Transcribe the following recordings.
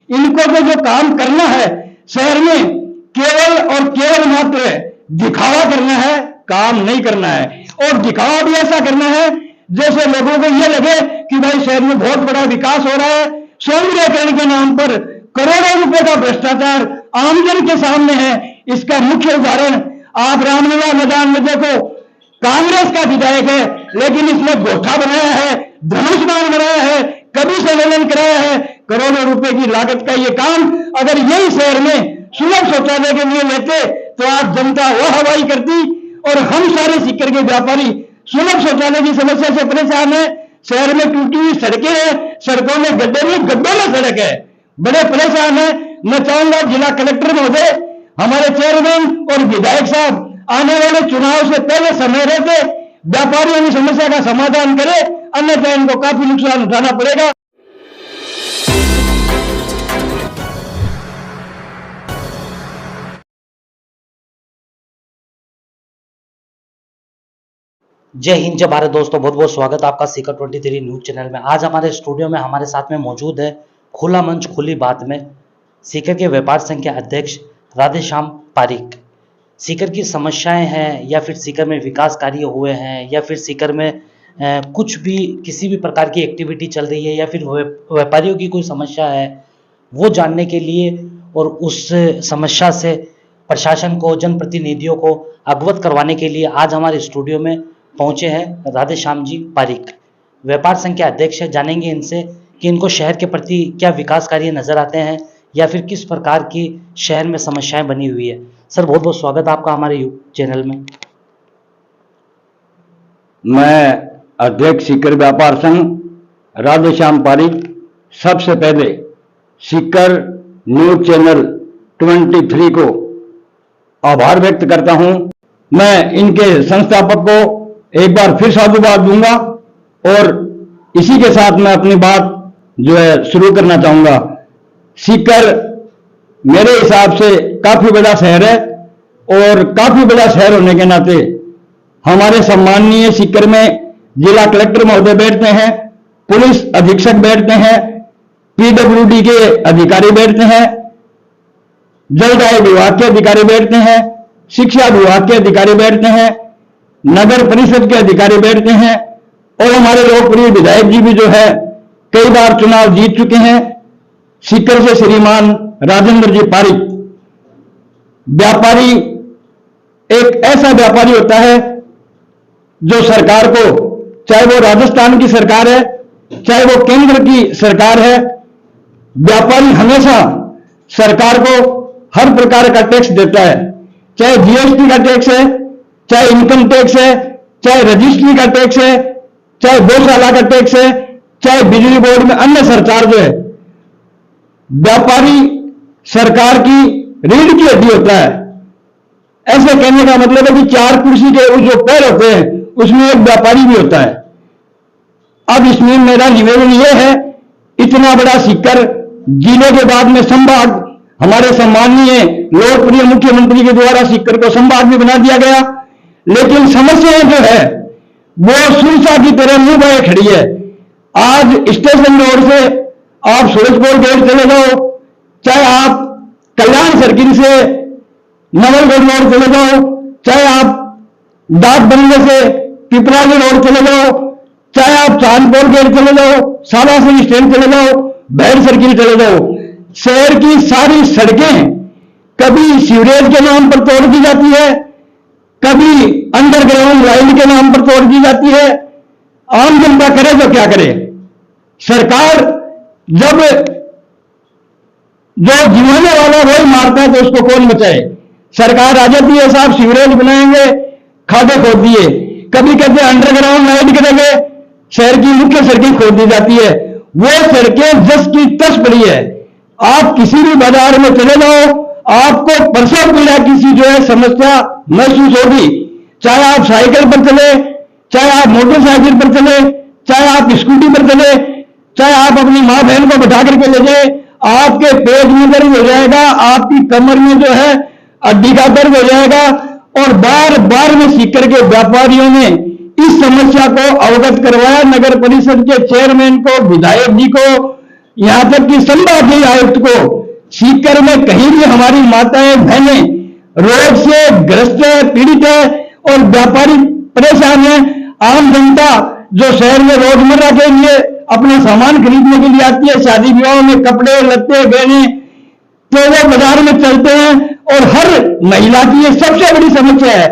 इनको तो जो काम करना है शहर में केवल और केवल मात्र दिखावा करना है, काम नहीं करना है। और दिखावा भी ऐसा करना है जैसे लोगों को ये लगे कि भाई शहर में बहुत बड़ा विकास हो रहा है। सौंदर्यीकरण के नाम पर करोड़ों रुपए का भ्रष्टाचार आमजन के सामने है। इसका मुख्य उदाहरण आप रामलीला मैदान में देखो, कांग्रेस का विधायक है लेकिन इसने गोठा बनाया है, धनुष्मान बनाया है, कभी सम्मेलन कराया है, करोड़ों रुपए की लागत का ये काम अगर यही शहर में सुलभ शौचालय के लिए लेते तो आज जनता वो हवाई करती। और हम सारे सीकर के व्यापारी सुलभ शौचालय की समस्या से परेशान है। शहर में टूटी हुई सड़कें हैं, सड़कों में गड्ढे में सड़क है, बड़े परेशान है। मैं चाहूंगा जिला कलेक्टर महोदय, हमारे चेयरमैन और विधायक साहब आने वाले चुनाव से पहले समय रहते व्यापारियों की समस्या का समाधान करें, अन्यथा इनको काफी नुकसान उठाना पड़ेगा। जय हिंद, जय भारत। दोस्तों बहुत बहुत स्वागत आपका सीकर 23 न्यूज चैनल में। आज हमारे स्टूडियो में हमारे साथ में मौजूद है खुला मंच खुली बात में सीकर के व्यापार संघ के अध्यक्ष राधेश्याम पारीक। सीकर की समस्याएं हैं या फिर सीकर में विकास कार्य हुए हैं या फिर सीकर में कुछ भी किसी भी प्रकार की एक्टिविटी चल रही है या फिर व्यापारियों की कोई समस्या है, वो जानने के लिए और उस समस्या से प्रशासन को, जनप्रतिनिधियों को अवगत करवाने के लिए आज हमारे स्टूडियो में पहुंचे हैं राधेश्याम जी पारीक, व्यापार संघ के अध्यक्ष है। जानेंगे इनसे कि इनको शहर के प्रति क्या विकास कार्य नजर आते हैं या फिर किस प्रकार की शहर में समस्याएं बनी हुई है। सर बहुत बहुत स्वागत आपका हमारे चैनल में। मैं अध्यक्ष सीकर व्यापार संघ राधेश्याम पारीक सबसे पहले सीकर न्यूज चैनल 23 को आभार व्यक्त करता हूं। मैं इनके संस्थापक को एक बार फिर साधुवाद दूंगा और इसी के साथ मैं अपनी बात जो है शुरू करना चाहूंगा। सीकर मेरे हिसाब से काफी बड़ा शहर है और काफी बड़ा शहर होने के नाते हमारे सम्माननीय सीकर में जिला कलेक्टर महोदय बैठते हैं, पुलिस अधीक्षक बैठते हैं, पीडब्ल्यूडी के अधिकारी बैठते हैं, जलदाय विभाग के अधिकारी बैठते हैं, शिक्षा विभाग के अधिकारी बैठते हैं, नगर परिषद के अधिकारी बैठते हैं और हमारे लोकप्रिय विधायक जी भी जो है कई बार चुनाव जीत चुके हैं, सीकर से श्रीमान राजेंद्र जी पारीक। व्यापारी एक ऐसा व्यापारी होता है जो सरकार को, चाहे वो राजस्थान की सरकार है चाहे वो केंद्र की सरकार है, व्यापारी हमेशा सरकार को हर प्रकार का टैक्स देता है। चाहे जीएसटी का टैक्स है, चाहे इनकम टैक्स है, चाहे रजिस्ट्री का टैक्स है, चाहे गौशाला का टैक्स है, चाहे बिजली बोर्ड में अन्य सरचार्ज है। व्यापारी सरकार की रीढ़ की हड्डी होता है। ऐसे कहने का मतलब है कि चार कुर्सी के जो पैर होते हैं उसमें एक व्यापारी भी होता है। अब इसमें मेरा निवेदन यह है, इतना बड़ा सीकर जिले के बाद में संभाग, हमारे सम्माननीय लोकप्रिय मुख्यमंत्री के द्वारा सीकर को संभाग भी बना दिया गया, लेकिन समस्याएं जो है वो सुरसा की तरह मुंह बाए खड़ी है। आज स्टेशन रोड से आप सूरजपुर गेट चले जाओ, चाहे आप कल्याण सर्किल से नवलगढ़ रोड चले जाओ, चाहे आप डाक बंगले से पिपराली रोड चले जाओ, चाहे आप चांदपुर गेट चले जाओ, साला सिंह स्टैंड चले जाओ, बैर सर्किल चले जाओ, शहर की सारी सड़कें कभी सीवरेज के नाम पर तोड़ दी जाती है, कभी अंडरग्राउंड लाइन के नाम पर तोड़ दी जाती है। आम जनता करे तो क्या करे? सरकार जब जो जीवाने वाला वही मारता है तो उसको कौन बचाए? सरकार आ जाती है, साहब सीवरेज बनाएंगे, खादे खोद दिए, कभी कहते हैं अंडरग्राउंड लाइन करेंगे, शहर की मुख्य सड़कें खोद दी जाती है। वो सड़कें जस की तस पड़ी है। आप किसी भी बाजार में चले जाओ, आपको प्रसव पीड़ा किसी जो है समस्या महसूस होगी। चाहे आप साइकिल पर चले, चाहे आप मोटरसाइकिल पर चले, चाहे आप स्कूटी पर चले, चाहे आप अपनी माँ बहन को बैठा करके ले जाए, आपके पेट में दर्द हो जाएगा, आपकी कमर में जो है हड्डी का दर्द हो जाएगा। और बार बार में सीकर के व्यापारियों ने इस समस्या को अवगत करवाया, नगर परिषद के चेयरमैन को, विधायक जी को, यहां तक कि संभागीय आयुक्त को सीकर में कहीं भी हमारी माताएं बहनें रोग से ग्रस्त है, पीड़ित है और व्यापारी परेशान है। आम जनता जो शहर में रोजमर्रा के लिए अपना सामान खरीदने के लिए आती है, शादी विवाह में कपड़े लत्ते गहने, तो वो बाजार में चलते हैं और हर महिला की ये सबसे बड़ी समस्या है।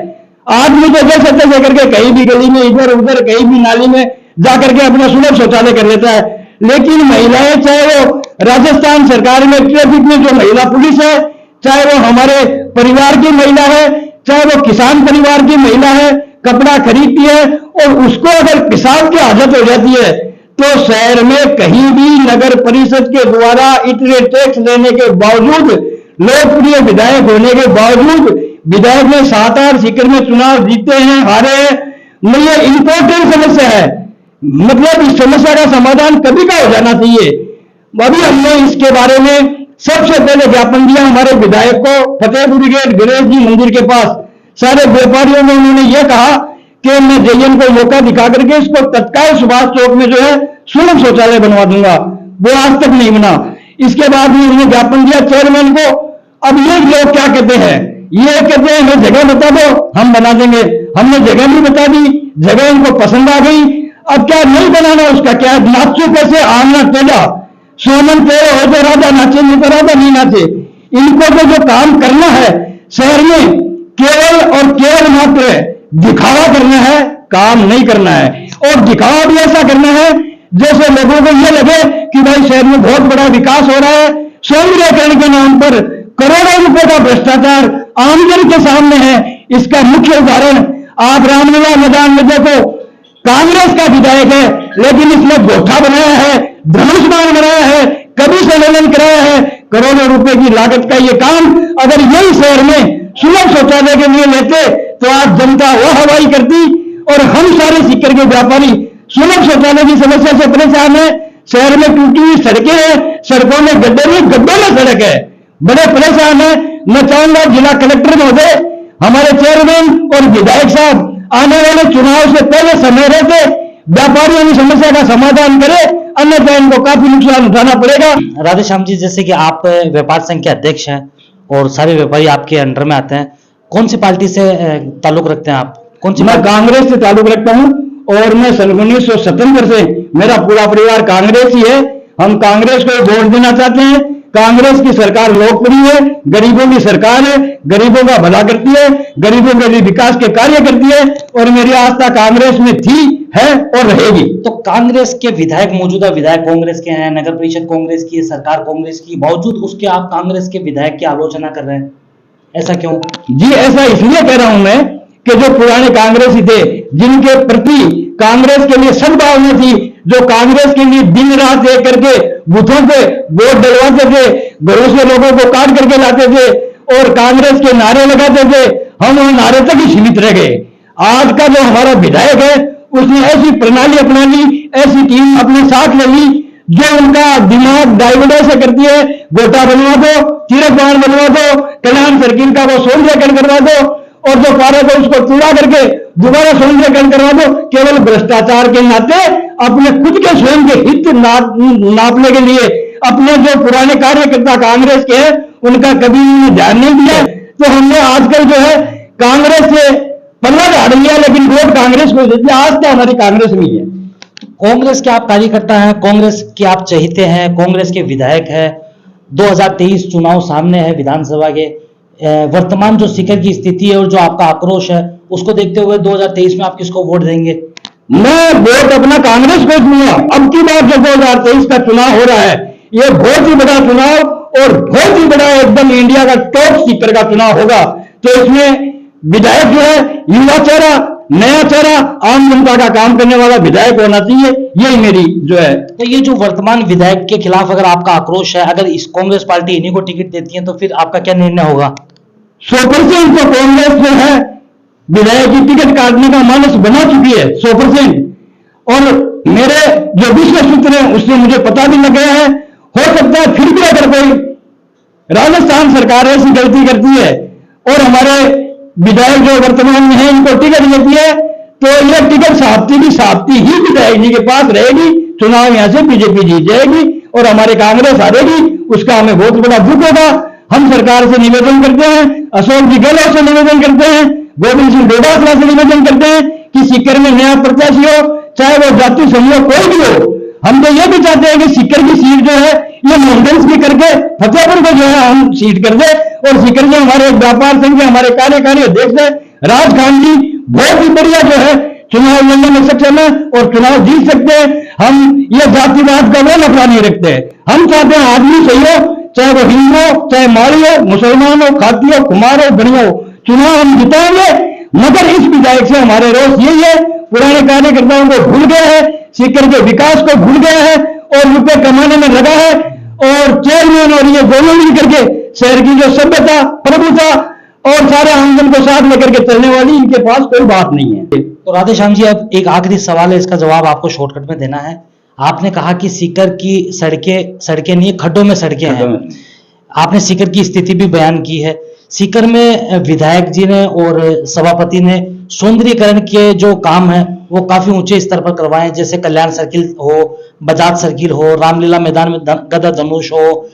आदमी तो जैसे तैसे करके कहीं भी गली में इधर उधर कहीं भी नाली में जाकर के अपना सुलभ शौचालय कर लेता है, लेकिन महिलाएं, चाहे वो राजस्थान सरकार में ट्रैफिक में जो महिला पुलिस है, चाहे वो हमारे परिवार की महिला है, चाहे वो किसान परिवार की महिला है, कपड़ा खरीदती है और उसको अगर पेशाब की आदत हो जाती है तो शहर में कहीं भी नगर परिषद के द्वारा इतने टैक्स लेने के बावजूद, लोकप्रिय विधायक होने के बावजूद, विधायक ने 7-8 सीकर में चुनाव जीते हैं, हारे हैं। ये इंपॉर्टेंट समस्या है, मतलब इस समस्या का समाधान कभी का हो जाना चाहिए। अभी हमने इसके बारे में सबसे पहले ज्ञापन दिया हमारे विधायक को फतेहपुरी गेट गणेश जी मंदिर के पास। सारे व्यापारियों में उन्होंने ये कहा कि मैं जेएन को मौका दिखा करके इसको तत्काल सुभाष चौक में जो है सुलभ शौचालय बनवा दूंगा, वो आज तक नहीं बना। इसके बाद में उन्होंने ज्ञापन दिया चेयरमैन को। अब ये लोग क्या कहते हैं, ये कहते हैं हमें जगह बता दो, हम बना देंगे। हमने जगह भी बता दी, जगह इनको पसंद आ गई। अब क्या नहीं बनाना, उसका क्या, नाचो कैसे आना तेजा, सोमन तेरे हो तो राजा नाचे, नहीं तो राजा नहीं नाचे। इनको तो जो काम करना है शहर में केवल और केवल मात्र दिखावा करना है, काम नहीं करना है। और दिखावा भी ऐसा करना है जैसे लोगों को ये लगे कि भाई शहर में बहुत बड़ा विकास हो रहा है। सौंदर्यीकरण के नाम पर करोड़ों रुपए का भ्रष्टाचार आमजन के सामने है। इसका मुख्य उदाहरण आप रामलीला मैदान में देखो, कांग्रेस का विधायक है लेकिन इसने गोठा बनाया है, धनुष्मान बनाया है, कभी सम्मेलन कराया है, करोड़ों रुपए की लागत का ये काम अगर यही शहर में सुलभ शौचालय के लिए लेते तो आज जनता वो हवाई करती और हम सारे सीकर के व्यापारी सुलभ शौचालय की समस्या से परेशान है। शहर में टूटी हुई सड़कें हैं, सड़कों में गड्ढे में सड़क है, बड़े परेशान है। मैं चाहूंगा जिला कलेक्टर महोदय, हमारे चेयरमैन और विधायक साहब आने वाले चुनाव से पहले समय रहते व्यापारियों की समस्या का समाधान करें, अन्यथा इनको काफी नुकसान उठाना पड़ेगा। राधेश्याम जी, जैसे कि आप व्यापार संघ के अध्यक्ष हैं और सारे व्यापारी आपके अंडर में आते हैं, कौन सी पार्टी से ताल्लुक रखते हैं आप? कौन सी? मैं कांग्रेस से ताल्लुक रखता हूं और मैं सन 1977 से मेरा पूरा परिवार कांग्रेस ही है। हम कांग्रेस को वोट देना चाहते हैं। कांग्रेस की सरकार लोकप्रिय है, गरीबों की सरकार है, गरीबों का भला करती है, गरीबों के लिए विकास के कार्य करती है और मेरी आस्था कांग्रेस में थी, है और रहेगी। तो कांग्रेस के विधायक, मौजूदा विधायक कांग्रेस के हैं, नगर परिषद कांग्रेस की है, सरकार कांग्रेस की, बावजूद उसके आप कांग्रेस के विधायक की आलोचना कर रहे हैं, ऐसा क्यों? जी, ऐसा इसलिए कह रहा हूं मैं कि जो पुराने कांग्रेसी थे, जिनके प्रति कांग्रेस के लिए सद्भावना थी, जो कांग्रेस के लिए दिन रात एक करके बूथों पे वोट डलवाते थे, घरों से लोगों को काट करके लाते थे और कांग्रेस के नारे लगाते थे, हम उन नारे तक ही सीमित रह गए। आज का जो हमारा विधायक है उसने ऐसी प्रणाली अपना ली, ऐसी टीम अपने साथ ले ली जो उनका दिमाग डाइवर्ट ऐसे करती है, गोटा बनवा दो, तीरथ बनवा दो, कल्याण सर्किल का वो सौंदर्यीकरण करवा दो और जो पार्क है उसको चूड़ा करके दोबारा सौंदर्यीकरण करवा दो, केवल भ्रष्टाचार के नाते अपने खुद के स्वयं के हित नापने के लिए। अपने जो पुराने कार्यकर्ता कांग्रेस के हैं उनका कभी उन्होंने ध्यान नहीं दिया। तो हमने आजकल जो है कांग्रेस से पल्ला झाड़ लिया, लेकिन वोट कांग्रेस को देते, आज तो हमारी कांग्रेस में ही है। कांग्रेस के आप कार्यकर्ता हैं, कांग्रेस के आप चहेते हैं, कांग्रेस के विधायक हैं, 2023 चुनाव सामने है विधानसभा के। वर्तमान जो सीकर की स्थिति है और जो आपका आक्रोश है उसको देखते हुए 2023 में आप किसको वोट देंगे? मैं वोट अपना कांग्रेस को दूंगा। अब की बार जो 2023 का चुनाव हो रहा है ये बहुत ही बड़ा चुनाव और बहुत ही बड़ा एकदम इंडिया का टॉप स्पीकर का चुनाव होगा। तो इसमें विधायक जो है युवा चेहरा, नया चेहरा, आम जनता का काम करने वाला विधायक होना चाहिए, यही मेरी जो है। तो ये जो वर्तमान विधायक के खिलाफ अगर आपका आक्रोश है, अगर इस कांग्रेस पार्टी इन्हीं को टिकट देती है तो फिर आपका क्या निर्णय होगा? 100% तो कांग्रेस जो है विधायक की टिकट काटने का मानस बना चुकी है 100%। और मेरे जो विश्व सूत्र है उससे मुझे पता भी लग गया है। हो सकता है फिर भी अगर कोई राजस्थान सरकार ऐसी गलती करती है और हमारे विधायक जो वर्तमान में है इनको टिकट देती है तो यह टिकट साफ्ती की साफ्ती ही विधायक जी के पास रहेगी। चुनाव यहां से बीजेपी जीत जाएगी और हमारे कांग्रेस हारेगी, उसका हमें बहुत बड़ा दुख होगा। हम सरकार से निवेदन करते हैं, अशोक जी गहलोत से निवेदन करते हैं, गोविंद सिंह डोटासरा से निवेदन करते हैं कि सीकर में नया प्रत्याशी हो, चाहे वो जाति समूह कोई भी हो। हम तो ये भी चाहते हैं कि सीकर की सीट जो है ये मोहनगंज की करके फतेहपुर को जो है हम सीट कर दे। और सीकर में हमारे व्यापार संघ के हमारे कार्यकारी अध्यक्ष है राज खान जी, बहुत ही बढ़िया जो है चुनाव लड़ने में सक्षम है और चुनाव जीत सकते हैं। हम ये जातिवाद का वो नफा नहीं रखते हैं। हम चाहते हैं आदमी सही हो, चाहे वो हिंदू हो, चाहे माली हो, मुसलमान हो, खाती हो, कुमार हो, बढ़िया हो, चुनाव हम जिताएंगे। मगर इस विधायक से हमारे रोष यही है, पुराने कार्यकर्ताओं को भूल गया है, सीकर के विकास को भूल गया है और रुपए कमाने में लगा है। और चेयरमैन और ये दोनों मिलकर के शहर की जो सभ्यता, प्रभुता और सारे आंगन को साथ लेकर के चलने वाली, इनके पास कोई बात नहीं है। तो राधेश्याम जी, अब एक आखिरी सवाल है, इसका जवाब आपको शॉर्टकट में देना है। आपने कहा कि सीकर की सड़कें नहीं, खड्डों में सड़कें हैं। आपने सीकर की स्थिति भी बयान की है। सीकर में विधायक जी ने और सभापति ने सौंदर्यीकरण के जो काम है वो काफी ऊंचे स्तर पर करवाए, जैसे कल्याण सर्किल हो, बजाज सर्किल हो, रामलीला मैदान में गदा धनुष हो,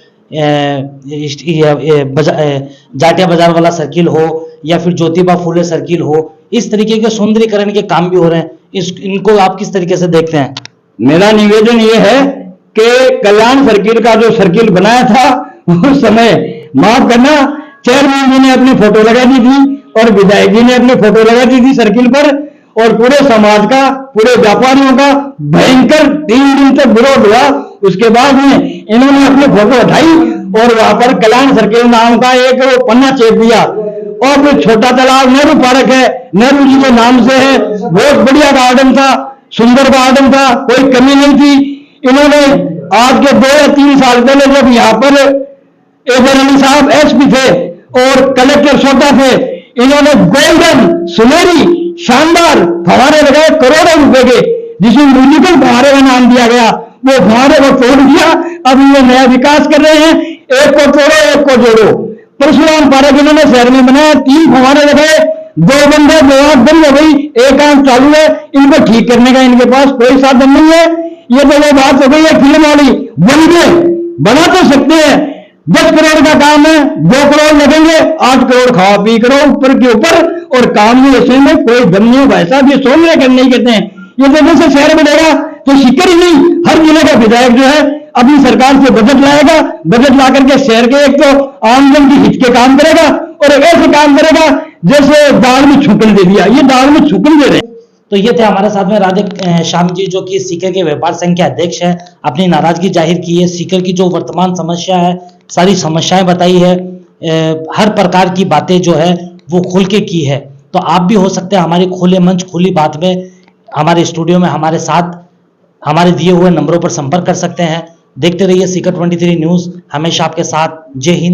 जाटिया बाजार वाला सर्किल हो, या फिर ज्योतिबा फूले सर्किल हो। इस तरीके के सौंदर्यीकरण के काम भी हो रहे हैं। इनको आप किस तरीके से देखते हैं? मेरा निवेदन ये है कि कल्याण सर्किल का जो सर्किल बनाया था उस समय, माफ करना, चेयरमैन जी ने अपनी फोटो लगा दी थी और विधायक जी ने अपनी फोटो लगा दी थी सर्किल पर, और पूरे समाज का, पूरे व्यापारियों का भयंकर 3 दिन तक विरोध हुआ। उसके बाद में इन्होंने अपनी फोटो उठाई और वहां पर कल्याण सर्किल नाम का एक पन्ना चेप दिया। और फिर छोटा तालाब नेहरू पार्क है, नेहरू जी के नाम से है, बहुत बढ़िया गार्डन था, सुंदर गार्डन था, कोई कमी नहीं थी। इन्होंने आज के 2 या 3 साल पहले जब यहाँ पर एबर अली साहब एसपी थे और कलेक्टर सोटा थे, इन्होंने गोल्डन, सुनहरी, शानदार फव्वारे लगाए करोड़ों रुपए के, जिसमें म्यूजिकल फव्वारे का नाम दिया गया। वो फव्वारे को तोड़ दिया, अब ये नया विकास कर रहे हैं। एक को तोड़ो, एक को जोड़ो। परशुराम पार्क इन्होंने शहर में बनाया, 3 फव्वारे लगाए, 2 बंदे, 2 आंख बंद हो गई, एक आंख चालू है। इनको ठीक करने का इनके पास कोई साधन नहीं है। ये तो वो बात हो गई है फिल्म वाली, बना तो सकते हैं, 10 करोड़ का काम है, 2 करोड़ लगेंगे, 8 करोड़ खावा पी करो ऊपर के ऊपर, और काम में ऐसे में कोई दम नहीं हो। भाई साहब, ये सोचने करने ही कहते हैं। ये जैसे से शहर बढ़ेगा तो सीकर ही नहीं, हर जिले का विधायक जो है अपनी सरकार से बजट लाएगा, बजट ला करके शहर के एक तो आमजन की हित के काम करेगा और ऐसे काम करेगा जैसे दाल में छुकन दे दिया। ये दाल में छुकन दे रहे। तो ये थे हमारे साथ में राधे श्याम जी, जो कि सीकर के व्यापार संघ के अध्यक्ष हैं। अपनी नाराजगी जाहिर की है, सीकर की जो वर्तमान समस्या है, सारी समस्याएं बताई है, हर प्रकार की बातें जो है वो खुल के की है। तो आप भी हो सकते हैं हमारी खुले मंच खुली बात में हमारे स्टूडियो में हमारे साथ हमारे दिए हुए नंबरों पर संपर्क कर सकते हैं। देखते रहिए सीकर 23 न्यूज़, हमेशा आपके साथ। जय हिंद।